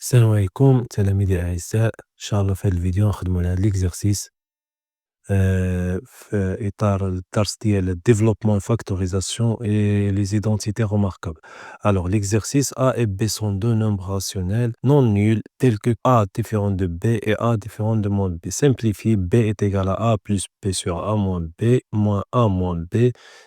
السلام عليكم تلاميذي الأعزاء، إن شاء الله في هذا الفيديو نخدمو على هاد الإكزرسيس في إطار الدرس ديال développement factorisation et les identités remarquables. Alors l'exercice A et B sont deux nombres rationnels non nuls tels que A différent de B et A différent de moins B. Simplifie, B est égal à A plus B sur A moins B moins A moins B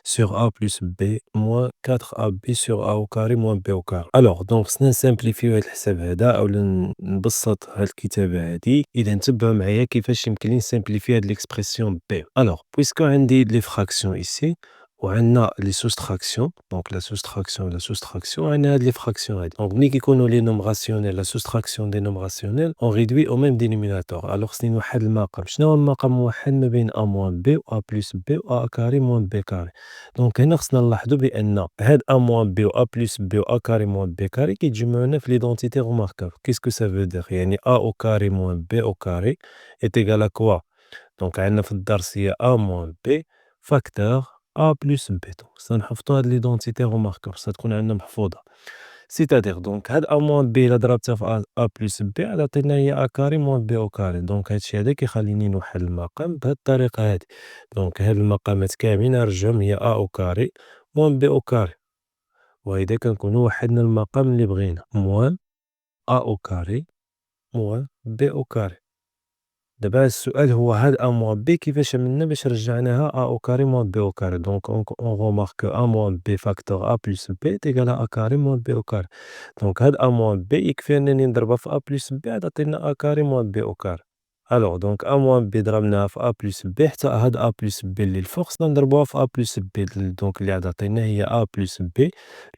sur A plus B moins 4AB sur A au carré moins B au carré. Alors donc خصنا نسامبليفيو هاد الحساب هذا أولا نبسط هاد الكتابة هادي. إذا تبعوا معايا كيفاش يمكن لي نسامبليفي هاد l'expression B. Alors puisque عندي les fractions ici وعندنا les soustractions, donc la soustraction et la soustraction, وعندنا هاد les fractions هادي. Donc ملي كيكونوا les nombres rationnels, la soustraction des nombres rationnels, on réduit au même dénominateur. Alors خصني نوحد المقام. شنو هو المقام الموحد ما بين A moins B و A plus B و A carré moins B carré. Donc هنا خصنا نلاحظوا بأن هاد A moins B و A plus B و A carré moins B carré كيتجمعوا لنا في l'identité remarquable. Qu'est-ce que ça veut dire؟ يعني A au carré moins B au carré est égal à quoi؟ دونك عندنا في الدرس هي A moins B فاكتور A plus B. دونك خصنا نحفظوا هاد ليدونتيتي روماركابل، خصها تكون عندنا محفوظة. سيتادير دونك هاد A moins B إلا ضربتها في A plus B غادي تعطينا هي A carré moins B au carré. دونك هادشي هذا كيخليني نوحد المقام بهاد الطريقة هادي. دونك هاد المقامات كاملين نرجعهم هي A au carré moins B au carré. وهكدا كنكونو وحدنا المقام اللي بغينا moins A au carré moins B au carré. دابا السؤال هو هاد A moins B كيفاش عملنا باش رجعناها A au carré moins B au carré. Donc on remarque que A moins B facteur A plus B est égal à A carré moins B au carré. Donc هاد A moins B يكفي أنني نضربها في A plus B غادي تعطينا A carré moins B au carré. Alors donc A moins B ضربناها في A plus B حتى هاد A plus B اللي الفوق خصنا نضربوها في A plus B دونك اللي غادي تعطينا هي A plus B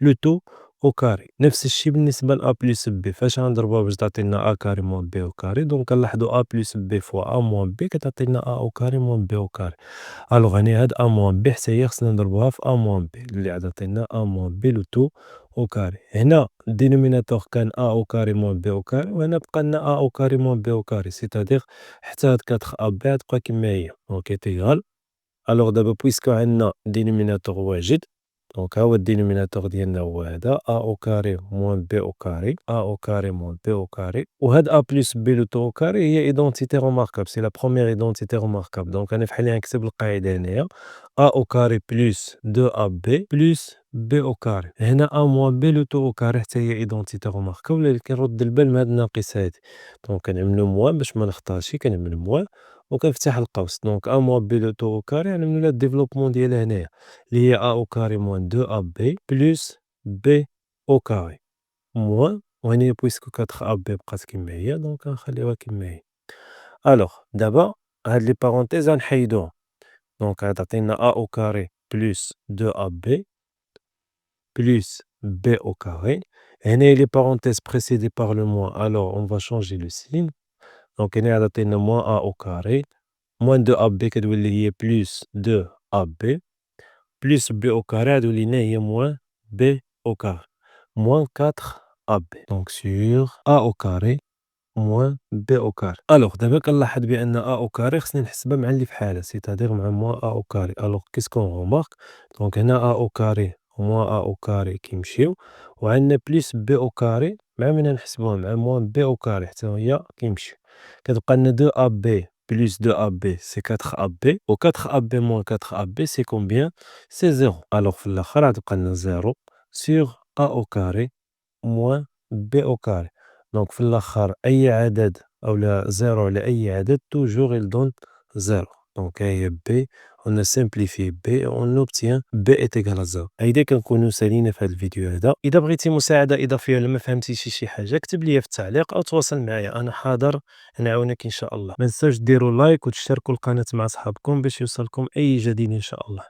le tout au carré. نفس الشي بالنسبة ل A plus B فاش غنضربوها باش تعطينا A carré moins B au carré. دونك كنلاحظوا A plus B fois A moins B كتعطينا A au carré moins B au carré. ألوغ هاني هاد A moins B حتى هي خصنا نضربوها في A moins B اللي غادي تعطينا A moins B le tout au carré. هنا الدينوميناتور كان A au carré moins B au carré وهنا بقى لنا A au carré moins B au carré. سيتادير حتى هاد 4AB غتبقى كيما هي. دونك est égal. ألوغ دابا بويسكو عندنا دينوميناتور واجد دونك ها هو الدينوميناتور ديالنا هو هذا A au carré moins B au carré A au carré moins B au carré وهاد A plus B le tout au carré هي identité remarquable. C'est la première identité remarquable. دونك أنا فحال غنكتب القاعدة هنايا A au carré plus 2AB plus B au carré. هنا A moins B le tout au carré حتى هي identité remarquable ولكن رد البال من هاد الناقصة هادي. دونك كنعملو موان باش منخطاش كنعمل موان وكنفتح القوس. دونك A moins B le tout au carré غنعملو لها الديفلوبمون ديالها هنايا اللي هي A au carré moins 2AB plus B au carré moins وهنايا بويسكو 4AB بقات كيما هي دونك غنخليوها كيما هي. ألوغ دابا هاد لي بارونتيز غنحيدوهم. دونك غتعطينا A au carré plus 2AB plus B au carré. هنايا لي بارونتيز précédées par le moins alors on va changer le signe. دونك هنا غتعطينا moins A au carré moins 2AB كتولي هي plus 2AB plus B au carré غتولي لنا هي moins B au carré moins 4AB. Donc sur A au carré moins B au carré. ألوغ دابا كنلاحظ بأن A au carré خصني نحسبها مع اللي فحالها سيتادير مع moins A au carré. ألوغ qu'est-ce qu'on remarque؟ دونك هنا A au carré moins A au carré كيمشيو وعندنا plus B au carré مع من نحسبوها مع moins B au carré حتى هي كيمشيو. كتبقى لنا 2AB plus 2AB c'est 4AB و 4AB moins 4AB c'est combien؟ c'est 0. ألوغ في الآخر غتبقى لنا 0 sur A au carré moins B au carré. دونك في الآخر أي عدد أولا 0 على أي عدد toujours il donne 0. دونك ها هي B on a simplifié B et on obtient B est égal à 0. هيدا كنكونو سالينا في هاد الفيديو هذا. إذا بغيتي مساعدة إضافية ولا ما فهمتيش شي حاجة كتب ليا في التعليق أو تواصل معايا أنا حاضر نعاونك إن شاء الله. ما تنساوش ديروا لايك وتشتركوا القناة مع صحابكم باش يوصلكم أي جديد إن شاء الله.